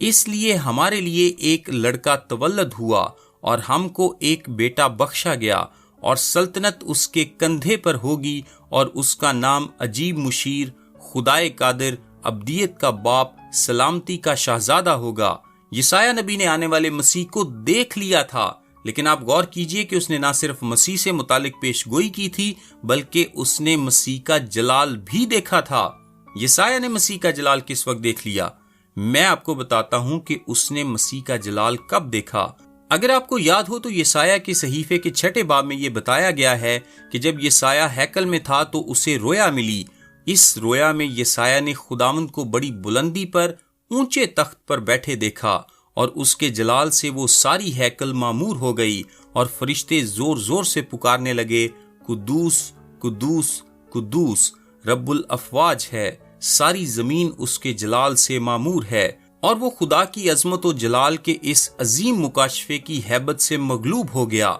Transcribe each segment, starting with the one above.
اس لیے ہمارے لیے ایک لڑکا تولد ہوا اور ہم کو ایک بیٹا بخشا گیا، اور سلطنت اس کے کندھے پر ہوگی، اور اس کا نام عجیب مشیر، خدائے قادر، ابدیت کا باپ، سلامتی کا شہزادہ ہوگا۔ یسایہ نبی نے آنے والے مسیح کو دیکھ لیا تھا، لیکن آپ غور کیجئے کہ اس نے نہ صرف مسیح سے متعلق پیش گوئی کی تھی بلکہ اس نے مسیح کا جلال بھی دیکھا تھا۔ یسایہ نے مسیح کا جلال کس وقت دیکھ لیا؟ میں آپ کو بتاتا ہوں کہ اس نے مسیح کا جلال کب دیکھا۔ اگر آپ کو یاد ہو تو یسایہ کے صحیفے کے 6 باب میں یہ بتایا گیا ہے کہ جب یسایہ ہیکل میں تھا تو اسے رویا ملی۔ اس رویا میں یسایہ نے خداوند کو بڑی بلندی پر اونچے تخت پر بیٹھے دیکھا، اور اس کے جلال سے وہ ساری ہیکل معمور ہو گئی، اور فرشتے زور زور سے پکارنے لگے، قدوس قدوس قدوس رب الافواج ہے، ساری زمین اس کے جلال سے معمور ہے۔ اور وہ خدا کی عظمت و جلال کے اس عظیم مکاشفے کی ہیبت سے مغلوب ہو گیا۔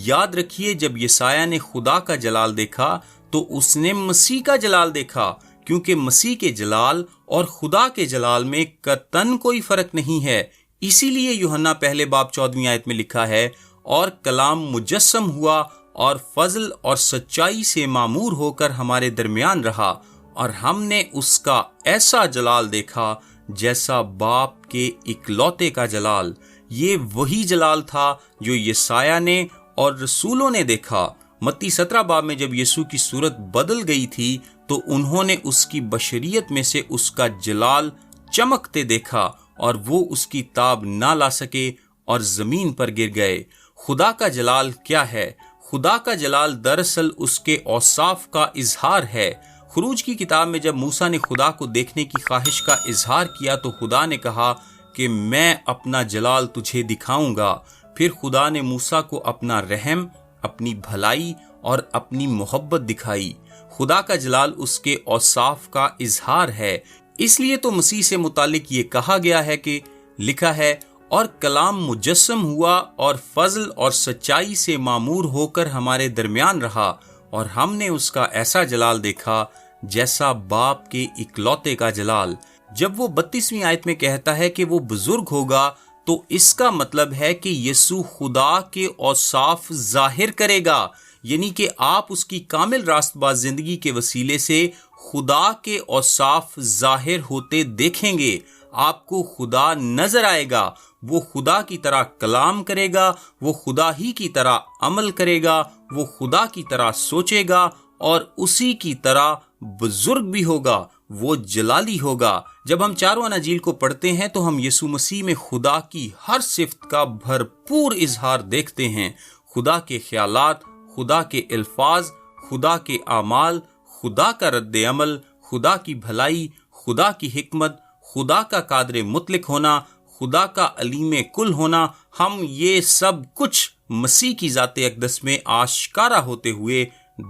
یاد رکھیے، جب یسایہ نے خدا کا جلال دیکھا تو اس نے مسیح کا جلال دیکھا، کیونکہ مسیح کے جلال اور خدا کے جلال میں قطعاً کوئی فرق نہیں ہے۔ اسی لیے یوحنا پہلے باب 14 آیت میں لکھا ہے، اور کلام مجسم ہوا اور فضل اور سچائی سے معمور ہو کر ہمارے درمیان رہا، اور ہم نے اس کا ایسا جلال دیکھا جیسا باپ کے اکلوتے کا جلال۔ یہ وہی جلال تھا جو یسایہ نے اور رسولوں نے دیکھا۔ متی 17 باب میں جب یسوع کی صورت بدل گئی تھی تو انہوں نے اس کی بشریت میں سے اس کا جلال چمکتے دیکھا، اور وہ اس کی تاب نہ لا سکے اور زمین پر گر گئے۔ خدا کا جلال کیا ہے؟ خدا کا جلال دراصل اس کے اوصاف کا اظہار ہے۔ خروج کی کتاب میں جب موسیٰ نے خدا کو دیکھنے کی خواہش کا اظہار کیا تو خدا نے کہا کہ میں اپنا جلال تجھے دکھاؤں گا۔ پھر خدا نے موسیٰ کو اپنا رحم، اپنی بھلائی اور اپنی محبت دکھائی۔ خدا کا جلال اس کے اوصاف کا اظہار ہے۔ اس لیے تو مسیح سے متعلق یہ کہا گیا ہے کہ لکھا ہے، اور کلام مجسم ہوا اور فضل اور سچائی سے معمور ہو کر ہمارے درمیان رہا، اور ہم نے اس کا ایسا جلال دیکھا جیسا باپ کے اکلوتے کا جلال۔ جب وہ 32ویں آیت میں کہتا ہے کہ وہ بزرگ ہوگا تو اس کا مطلب ہے کہ یسوع خدا کے اوصاف ظاہر کرے گا، یعنی کہ آپ اس کی کامل راست باز زندگی کے وسیلے سے خدا کے اوصاف ظاہر ہوتے دیکھیں گے۔ آپ کو خدا نظر آئے گا، وہ خدا کی طرح کلام کرے گا، وہ خدا ہی کی طرح عمل کرے گا، وہ خدا کی طرح سوچے گا، اور اسی کی طرح بزرگ بھی ہوگا، وہ جلالی ہوگا۔ جب ہم چاروں اناجیل کو پڑھتے ہیں تو ہم یسوع مسیح میں خدا کی ہر صفت کا بھرپور اظہار دیکھتے ہیں۔ خدا کے خیالات، خدا کے الفاظ، خدا کے اعمال، خدا کا رد عمل، خدا کی بھلائی، خدا کی حکمت، خدا کا قادر مطلق ہونا، خدا کا علیم کل ہونا، ہم یہ سب کچھ مسیح کی ذات اقدس میں آشکارا ہوتے ہوئے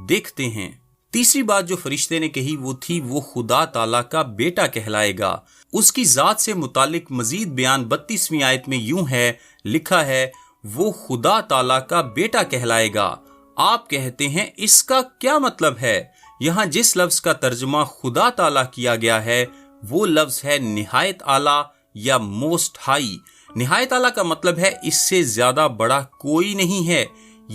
دیکھتے ہیں۔ تیسری بات جو فرشتے نے کہی وہ تھی، وہ خدا تعالیٰ کا بیٹا کہلائے گا۔ اس کی ذات سے متعلق مزید بیان 32ویں آیت میں یوں ہے، لکھا ہے، وہ خدا تعالیٰ کا بیٹا کہلائے گا۔ آپ کہتے ہیں اس کا کیا مطلب ہے؟ یہاں جس لفظ کا ترجمہ خدا تعالیٰ کیا گیا ہے وہ لفظ ہے نہایت اعلیٰ یا موسٹ ہائی۔ نہایت اعلیٰ کا مطلب ہے اس سے زیادہ بڑا کوئی نہیں ہے۔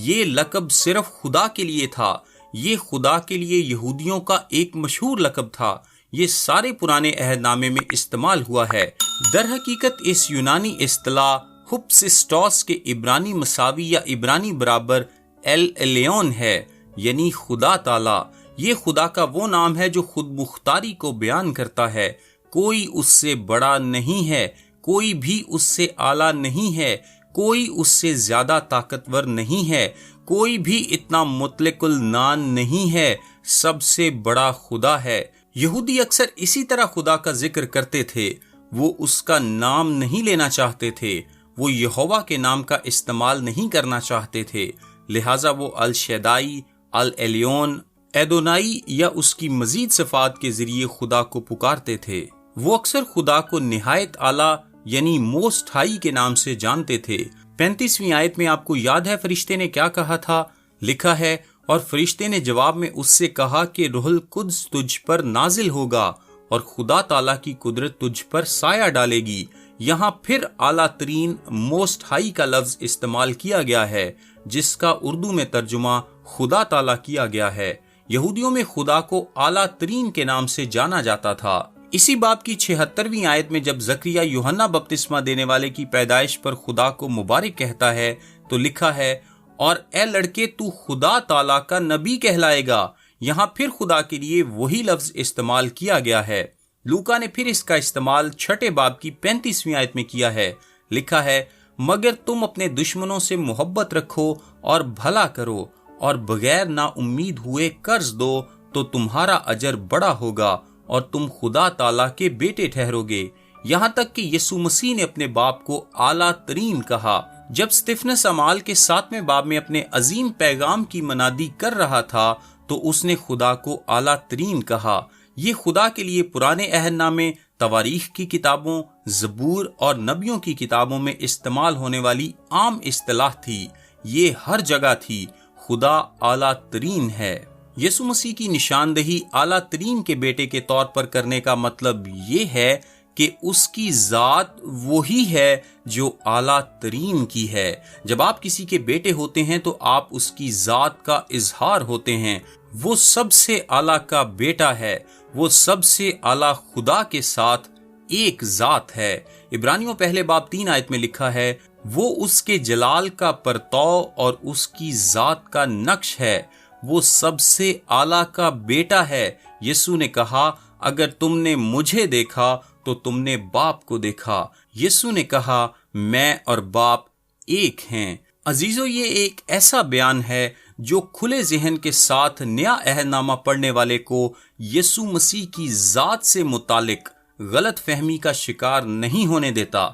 یہ لقب صرف خدا کے لیے تھا۔ یہ خدا کے لیے یہودیوں کا ایک مشہور لقب تھا۔ یہ سارے پرانے عہد نامے میں استعمال ہوا ہے۔ در حقیقت اس یونانی اصطلاح ہپسسٹوس کے عبرانی مساوی یا عبرانی برابر ایل الیون ہے، یعنی خدا تعالیٰ۔ یہ خدا کا وہ نام ہے جو خود مختاری کو بیان کرتا ہے۔ کوئی اس سے بڑا نہیں ہے، کوئی بھی اس سے اعلیٰ نہیں ہے، کوئی اس سے زیادہ طاقتور نہیں ہے، کوئی بھی اتنا مطلق العنان نہیں ہے، سب سے بڑا خدا ہے۔ یہودی اکثر اسی طرح خدا کا ذکر کرتے تھے۔ وہ اس کا نام نہیں لینا چاہتے تھے، وہ یہوہ کے نام کا استعمال نہیں کرنا چاہتے تھے، لہٰذا وہ الشدائی، العلیون، ایدونائی یا اس کی مزید صفات کے ذریعے خدا کو پکارتے تھے۔ وہ اکثر خدا کو نہایت اعلیٰ یعنی موسٹ ہائی کے نام سے جانتے تھے۔ 35ویں آیت میں آپ کو یاد ہے فرشتے نے کیا کہا تھا؟ لکھا ہے، اور فرشتے نے جواب میں اس سے کہا کہ روح القدس تجھ پر نازل ہوگا اور خدا تعالیٰ کی قدرت تجھ پر سایہ ڈالے گی، یہاں پھر اعلیٰ ترین موسٹ ہائی کا لفظ استعمال کیا گیا ہے، جس کا اردو میں ترجمہ خدا تعالیٰ کیا گیا ہے۔ یہودیوں میں خدا کو اعلیٰ ترین کے نام سے جانا جاتا تھا۔ اسی باب کی 76ویں آیت میں جب زکریا یوحنا بپتسمہ دینے والے کی پیدائش پر خدا کو مبارک کہتا ہے تو لکھا ہے، اور اے لڑکے تو خدا تعالیٰ کا نبی کہلائے گا۔ یہاں پھر خدا کے لیے وہی لفظ استعمال کیا گیا ہے۔ لوکا نے پھر اس کا استعمال 6 باب کی 35ویں آیت میں کیا ہے۔ لکھا ہے، مگر تم اپنے دشمنوں سے محبت رکھو اور بھلا کرو اور بغیر نا امید ہوئے قرض دو تو تمہارا اجر بڑا ہوگا اور تم خدا تعالیٰ کے بیٹے ٹھہرو گے۔ یہاں تک کہ یسوع مسیح نے اپنے باپ کو اعلیٰ ترین کہا۔ جب استفنس اعمال کے 7ویں باب میں اپنے عظیم پیغام کی منادی کر رہا تھا تو اس نے خدا کو اعلیٰ ترین کہا۔ یہ خدا کے لیے پرانے عہد نامے، تواریخ کی کتابوں، زبور اور نبیوں کی کتابوں میں استعمال ہونے والی عام اصطلاح تھی۔ یہ ہر جگہ تھی، خدا اعلیٰ ترین ہے۔ یسوع مسیح کی نشاندہی اعلیٰ ترین کے بیٹے کے طور پر کرنے کا مطلب یہ ہے کہ اس کی ذات وہی ہے جو اعلیٰ ترین کی ہے۔ جب آپ کسی کے بیٹے ہوتے ہیں تو آپ اس کی ذات کا اظہار ہوتے ہیں۔ وہ سب سے اعلیٰ کا بیٹا ہے، وہ سب سے اعلیٰ خدا کے ساتھ ایک ذات ہے۔ عبرانیوں پہلے باب 3 آیت میں لکھا ہے، وہ اس کے جلال کا پرتو اور اس کی ذات کا نقش ہے، وہ سب سے اعلیٰ کا بیٹا ہے۔ یسوع نے کہا، اگر تم نے مجھے دیکھا تو تم نے باپ کو دیکھا۔ یسوع نے کہا، میں اور باپ ایک ہیں۔ عزیزو، یہ ایک ایسا بیان ہے جو کھلے ذہن کے ساتھ نیا عہد نامہ پڑھنے والے کو یسوع مسیح کی ذات سے متعلق غلط فہمی کا شکار نہیں ہونے دیتا۔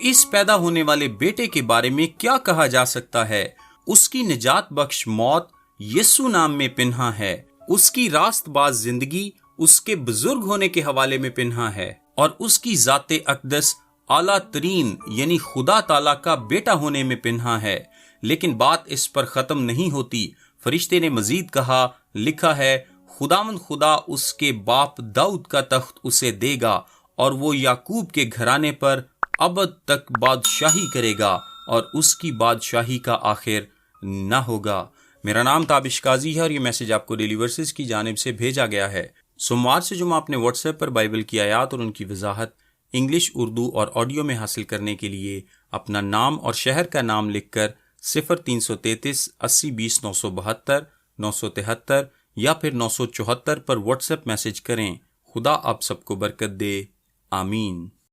اس پیدا ہونے والے بیٹے کے بارے میں کیا کہا جا سکتا ہے؟ اس کی نجات بخش موت یسوع نام میں پنہاں ہے، اس کی راست باز زندگی اس کے بزرگ ہونے کے حوالے میں پنہاں ہے، اور اس کی ذات اقدس اعلیٰ ترین یعنی خدا تعالیٰ کا بیٹا ہونے میں پنہاں ہے۔ لیکن بات اس پر ختم نہیں ہوتی۔ فرشتے نے مزید کہا، لکھا ہے، خداوند خدا اس کے باپ داؤد کا تخت اسے دے گا اور وہ یعقوب کے گھرانے پر ابد تک بادشاہی کرے گا اور اس کی بادشاہی کا آخر نہ ہوگا۔ میرا نام تابش قاضی ہے اور یہ میسج آپ کو ڈیلی ورسز کی جانب سے بھیجا گیا ہے۔ سوموار سے جمعہ اپنے واٹس ایپ پر بائبل کی آیات اور ان کی وضاحت انگلش، اردو اور آڈیو میں حاصل کرنے کے لیے اپنا نام اور شہر کا نام لکھ کر 0333 80 20 972 973 یا پھر 974 پر واٹس ایپ میسج کریں۔ خدا آپ سب کو برکت دے، آمین۔